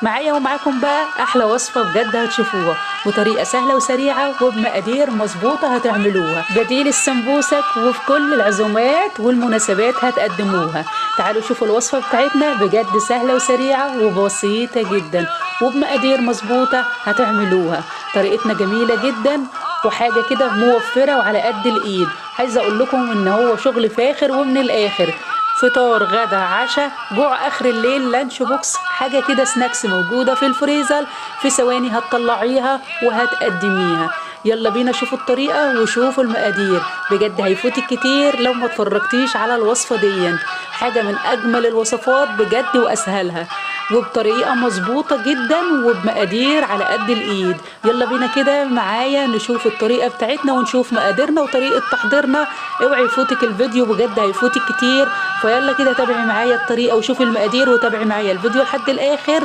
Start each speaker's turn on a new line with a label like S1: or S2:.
S1: معايا ومعاكم بقى احلى وصفه بجد هتشوفوها بطريقه سهله وسريعه وبمقادير مظبوطه هتعملوها بديل السمبوسك، وفي كل العزومات والمناسبات هتقدموها. تعالوا شوفوا الوصفه بتاعتنا، بجد سهله وسريعه وبسيطه جدا وبمقادير مظبوطه هتعملوها. طريقتنا جميله جدا وحاجه كده موفره وعلى قد الايد. عايزه اقول لكم ان هو شغل فاخر ومن الاخر. فطار غدا عشاء جوع اخر الليل، لانش بوكس، حاجه كده سناكس موجوده في الفريزر، في ثواني هتطلعيها وهتقدميها. يلا بينا شوفوا الطريقه وشوفوا المقادير، بجد هيفوتك كتير لو ما اتفرجتيش على الوصفه دي. حاجه من اجمل الوصفات بجد واسهلها وبطريقه مظبوطه جدا وبمقادير على قد الايد. يلا بينا كده معايا نشوف الطريقه بتاعتنا ونشوف مقاديرنا وطريقه تحضيرنا. اوعي يفوتك الفيديو، بجد هيفوتك كتير. فيلا كده تابعي معايا الطريقه وشوفي المقادير وتابعي معايا الفيديو لحد الاخر.